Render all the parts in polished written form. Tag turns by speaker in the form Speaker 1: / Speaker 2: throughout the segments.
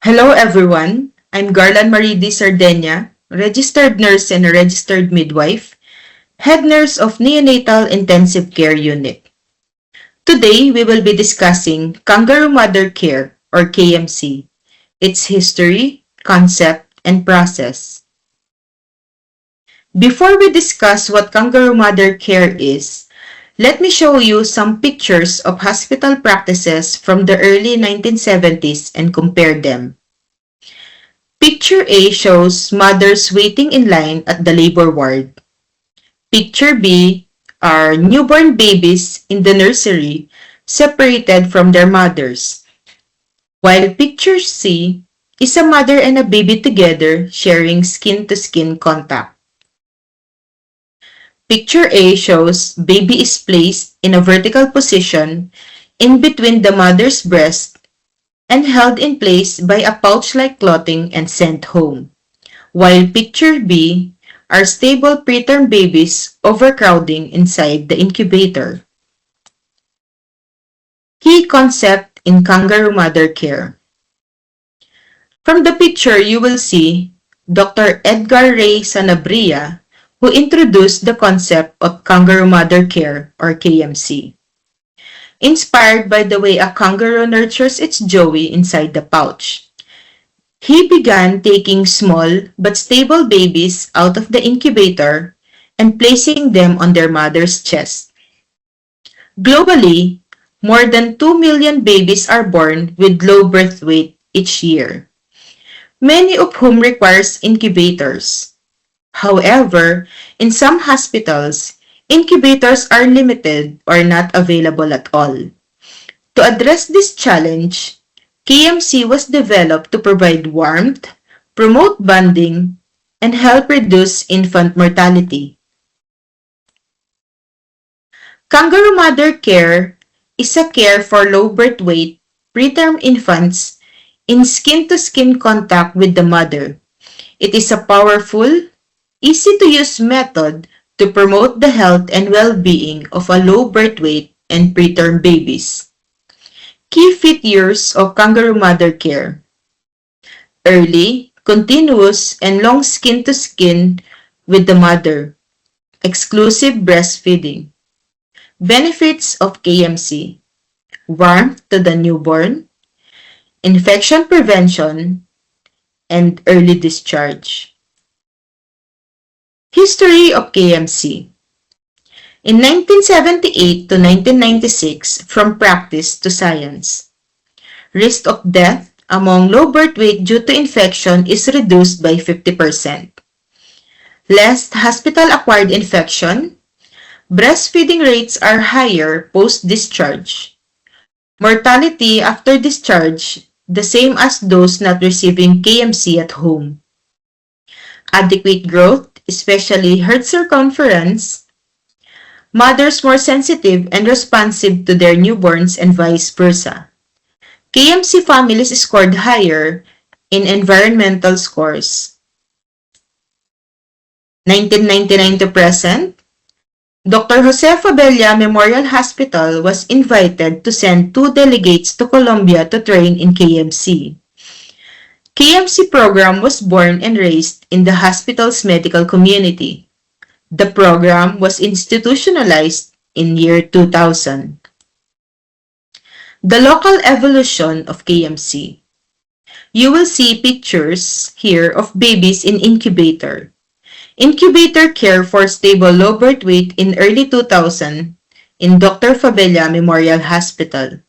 Speaker 1: Hello everyone, I'm Garland Marie Di Sardenia, registered nurse and a registered midwife, head nurse of Neonatal Intensive Care Unit. Today we will be discussing Kangaroo Mother Care or KMC, its history, concept, and process. Before we discuss what Kangaroo Mother Care is, let me show you some pictures of hospital practices from the early 1970s and compare them. Picture A shows mothers waiting in line at the labor ward. Picture B are newborn babies in the nursery separated from their mothers. While picture C is a mother and a baby together sharing skin-to-skin contact. Picture A shows baby is placed in a vertical position in between the mother's breast and held in place by a pouch-like clothing and sent home. While picture B are stable preterm babies overcrowding inside the incubator. Key concept in kangaroo mother care. From the picture, you will see Dr. Edgar Ray Sanabria, who introduced the concept of kangaroo mother care or KMC. Inspired by the way a kangaroo nurtures its joey inside the pouch. He began taking small but stable babies out of the incubator and placing them on their mother's chest. Globally, more than 2 million babies are born with low birth weight each year, many of whom requires incubators. However, in some hospitals, incubators are limited or not available at all. To address this challenge, KMC was developed to provide warmth, promote bonding, and help reduce infant mortality. Kangaroo mother care is a care for low birth weight preterm infants in skin-to-skin contact with the mother. It is a powerful, easy-to-use method to promote the health and well-being of a low birth weight and preterm babies. Key features of kangaroo mother care. Early, continuous, and long skin-to-skin with the mother. Exclusive breastfeeding. Benefits of KMC. Warmth to the newborn. Infection prevention. And early discharge. History of KMC. In 1978 to 1996, from practice to science. Risk of death among low birth weight due to infection is reduced by 50%. Less hospital-acquired infection. Breastfeeding rates are higher post-discharge. Mortality after discharge, the same as those not receiving KMC at home. Adequate growth, especially heart circumference. Mothers more sensitive and responsive to their newborns and vice versa. KMC families scored higher in environmental scores. 1999 to present, Dr. Jose Fabella Memorial Hospital was invited to send 2 delegates to Colombia to train in KMC. KMC program was born and raised in the hospital's medical community. The program was institutionalized in year 2000. The local evolution of KMC. You will see pictures here of babies in incubator. Incubator care for stable low birth weight in early 2000 in Dr. Fabella Memorial Hospital.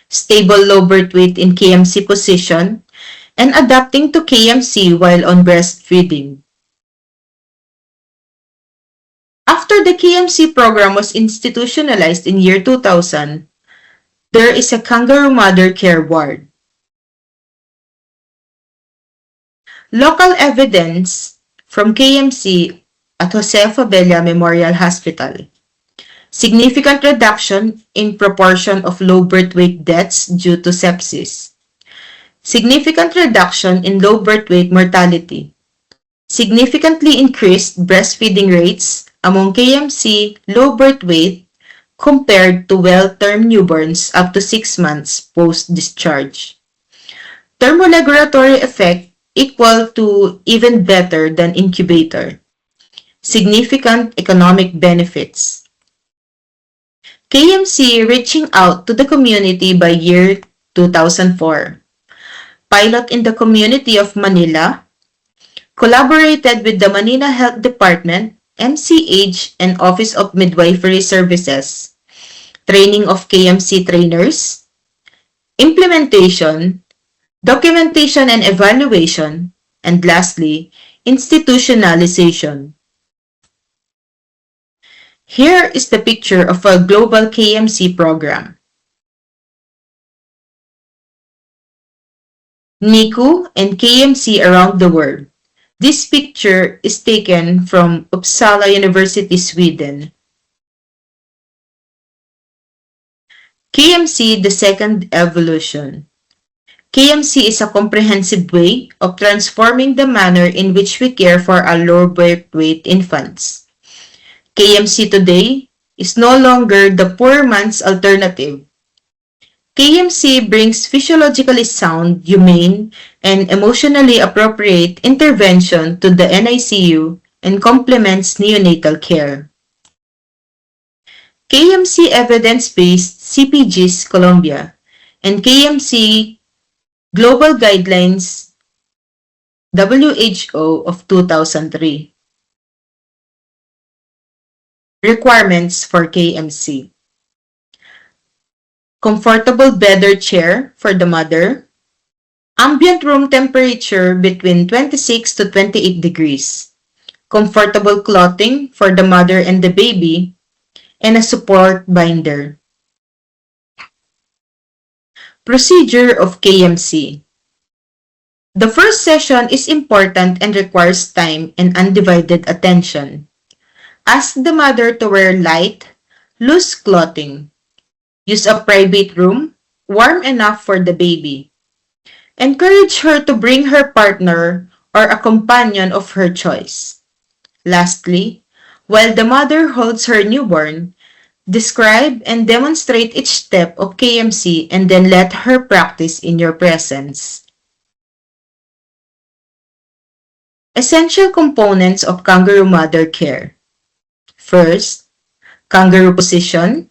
Speaker 1: Stable low birth weight in KMC position and adapting to KMC while on breastfeeding. After the KMC program was institutionalized in year 2000, there is a kangaroo mother care ward. Local evidence from KMC at Jose Fabella Memorial Hospital. Significant reduction in proportion of low birth weight deaths due to sepsis. Significant reduction in low birth weight mortality. Significantly increased breastfeeding rates among KMC low birth weight compared to well-term newborns up to 6 months post-discharge. Thermoregulatory effect equal to even better than incubator. Significant economic benefits. KMC reaching out to the community by year 2004. Pilot in the community of Manila. Collaborated with the Manila Health Department, MCH, and Office of Midwifery Services. Training of KMC trainers. Implementation, documentation and evaluation, and lastly, institutionalization. Here is the picture of a global KMC program. NICU and KMC around the world. This picture is taken from Uppsala University, Sweden. KMC, the second evolution. KMC is a comprehensive way of transforming the manner in which we care for our low birth weight infants. KMC today is no longer the poor man's alternative. KMC brings physiologically sound, humane, and emotionally appropriate intervention to the NICU and complements neonatal care. KMC Evidence-Based CPGs Colombia and KMC Global Guidelines WHO of 2003. Requirements for KMC. Comfortable bed or chair for the mother. Ambient room temperature between 26 to 28 degrees. Comfortable clothing for the mother and the baby, and a support binder. Procedure of KMC. The first session is important and requires time and undivided attention. Ask the mother to wear light, loose clothing. Use a private room, warm enough for the baby. Encourage her to bring her partner or a companion of her choice. Lastly, while the mother holds her newborn, describe and demonstrate each step of KMC and then let her practice in your presence. Essential components of kangaroo mother care. First, kangaroo position.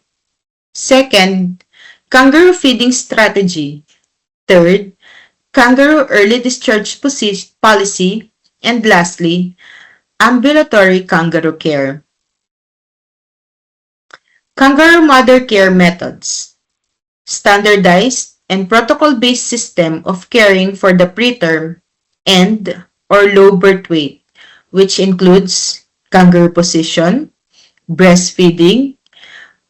Speaker 1: Second, kangaroo feeding strategy. Third, kangaroo early discharge policy. And lastly, ambulatory kangaroo care. Kangaroo mother care methods. Standardized and protocol-based system of caring for the preterm and or low birth weight, which includes kangaroo position, breastfeeding.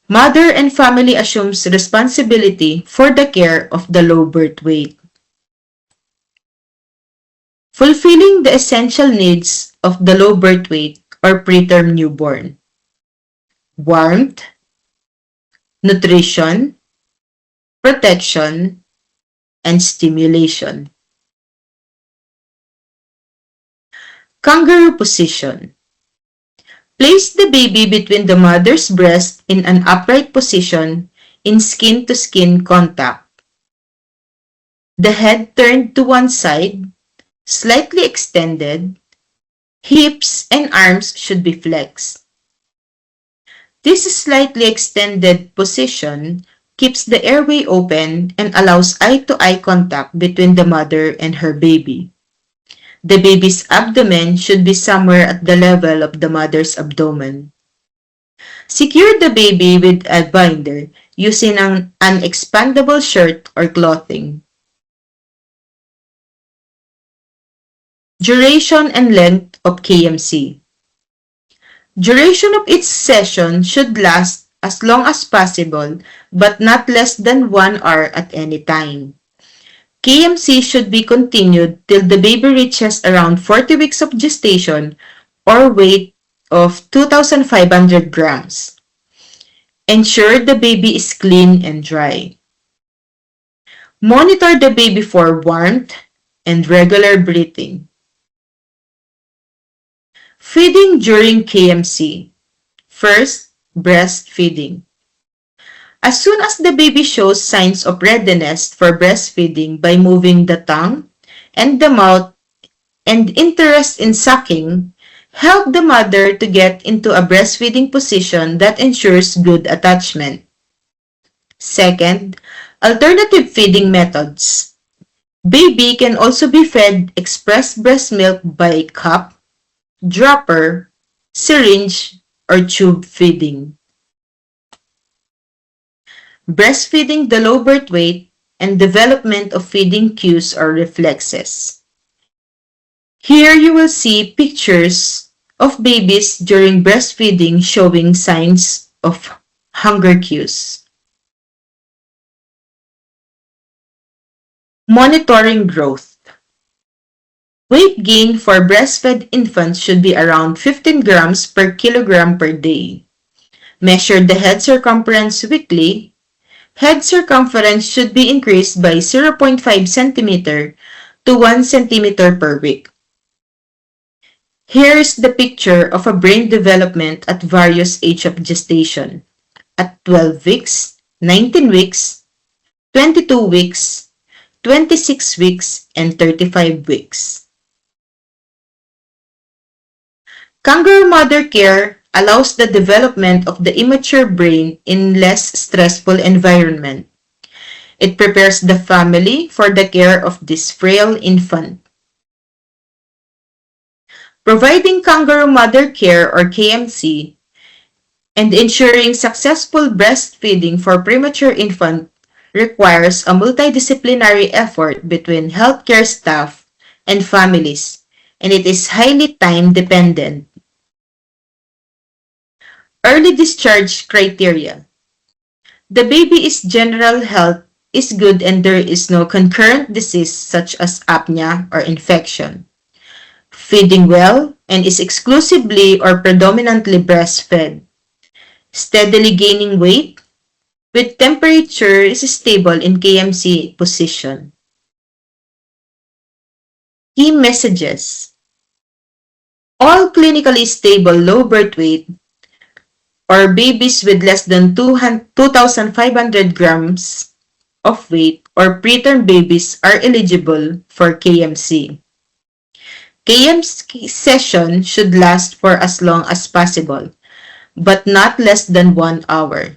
Speaker 1: Mother and family assumes responsibility for the care of the low birth weight. Fulfilling the essential needs of the low birth weight or preterm newborn. Warmth, nutrition, protection, and stimulation. Kangaroo position. Place the baby between the mother's breast in an upright position in skin-to-skin contact. The head turned to one side, slightly extended. Hips and arms should be flexed. This slightly extended position keeps the airway open and allows eye-to-eye contact between the mother and her baby. The baby's abdomen should be somewhere at the level of the mother's abdomen. Secure the baby with a binder using an expandable shirt or clothing. Duration and length of KMC. Duration of each session should last as long as possible, but not less than 1 hour at any time. KMC should be continued till the baby reaches around 40 weeks of gestation or weight of 2,500 grams. Ensure the baby is clean and dry. Monitor the baby for warmth and regular breathing. Feeding during KMC. First, breastfeeding. As soon as the baby shows signs of readiness for breastfeeding by moving the tongue and the mouth and interest in sucking, help the mother to get into a breastfeeding position that ensures good attachment. Second, alternative feeding methods. Baby can also be fed express breast milk by cup, dropper, syringe, or tube feeding. Breastfeeding the low birth weight and development of feeding cues or reflexes. Here you will see pictures of babies during breastfeeding showing signs of hunger cues. Monitoring growth. Weight gain for breastfed infants should be around 15 grams per kilogram per day. Measure the head circumference weekly. Head circumference should be increased by 0.5 cm to 1 cm per week. Here is the picture of a brain development at various age of gestation. At 12 weeks, 19 weeks, 22 weeks, 26 weeks, and 35 weeks. Kangaroo mother care allows the development of the immature brain in less stressful environment. It prepares the family for the care of this frail infant. Providing kangaroo mother care or KMC and ensuring successful breastfeeding for premature infant requires a multidisciplinary effort between healthcare staff and families, and it is highly time-dependent. Early discharge criteria. The baby's general health is good and there is no concurrent disease such as apnea or infection. Feeding well and is exclusively or predominantly breastfed. Steadily gaining weight with temperature is stable in KMC position. Key messages. All clinically stable low birth weight or babies with less than 2,500 grams of weight or preterm babies are eligible for KMC. KMC session should last for as long as possible, but not less than 1 hour.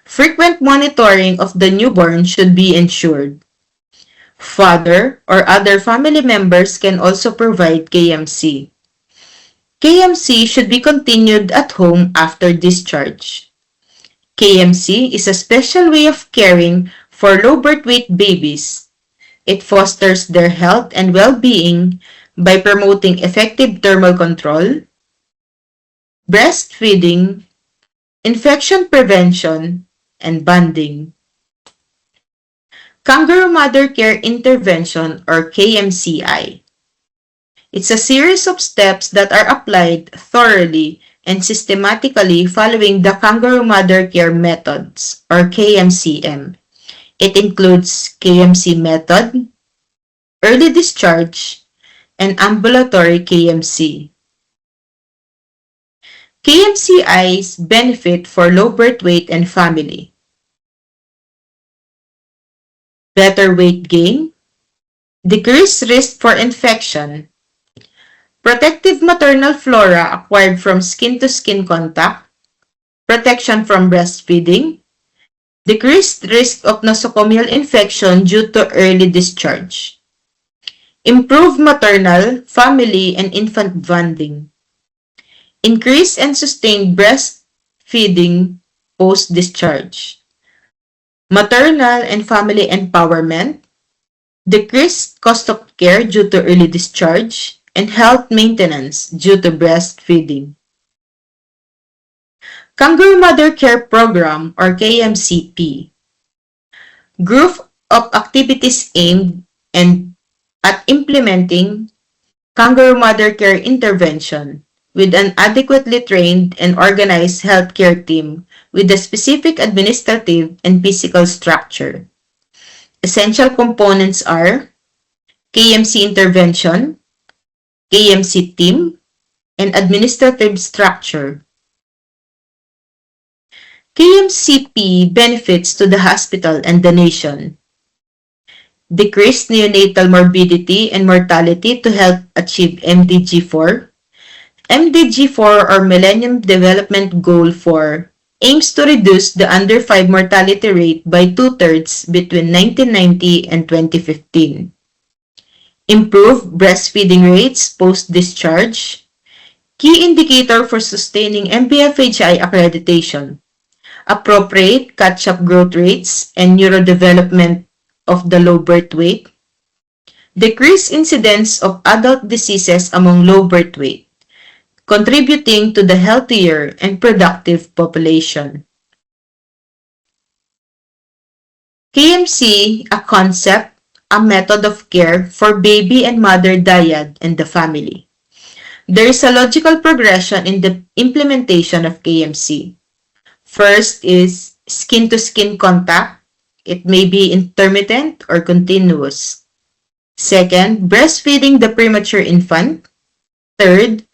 Speaker 1: Frequent monitoring of the newborn should be ensured. Father or other family members can also provide KMC. KMC should be continued at home after discharge. KMC is a special way of caring for low birth weight babies. It fosters their health and well-being by promoting effective thermal control, breastfeeding, infection prevention, and bonding. Kangaroo Mother Care Intervention or KMCI. It's a series of steps that are applied thoroughly and systematically following the Kangaroo Mother Care Methods or KMCM. It includes KMC method, early discharge, and ambulatory KMC. KMCI's benefit for low birth weight and family. Better weight gain, decreased risk for infection, protective maternal flora acquired from skin-to-skin contact, protection from breastfeeding, decreased risk of nosocomial infection due to early discharge, improved maternal, family, and infant bonding, increased and sustained breastfeeding post-discharge, maternal and family empowerment, decreased cost of care due to early discharge, and health maintenance due to breastfeeding. Kangaroo Mother Care Program or KMCP. Group of activities aimed at implementing Kangaroo Mother Care intervention with an adequately trained and organized healthcare team with a specific administrative and physical structure. Essential components are KMC intervention, KMC team, and administrative structure. KMCP benefits to the hospital and the nation. Decreased neonatal morbidity and mortality to help achieve MDG4. MDG4 or Millennium Development Goal 4 aims to reduce the under 5 mortality rate by 2/3 between 1990 and 2015. Improve breastfeeding rates post-discharge. Key indicator for sustaining MPFHI accreditation. Appropriate catch-up growth rates and neurodevelopment of the low birth weight. Decrease incidence of adult diseases among low birth weight, contributing to the healthier and productive population. KMC, a concept, a method of care for baby and mother dyad and the family. There is a logical progression in the implementation of KMC. First is skin-to-skin contact. It may be intermittent or continuous. Second, breastfeeding the premature infant. Third,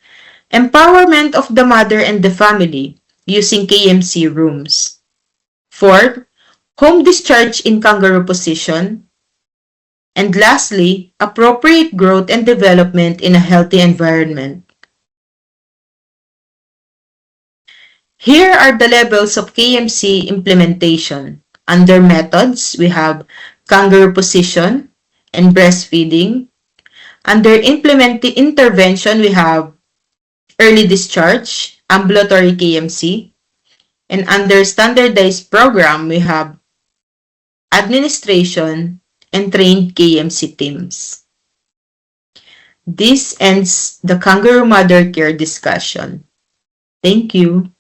Speaker 1: empowerment of the mother and the family using KMC rooms. Fourth, home discharge in kangaroo position. And lastly, appropriate growth and development in a healthy environment. Here are the levels of KMC implementation. Under methods, we have kangaroo position and breastfeeding. Under intervention, we have early discharge, ambulatory KMC. And under standardized program, we have administration and trained KMC teams. This ends the kangaroo mother care discussion. Thank you.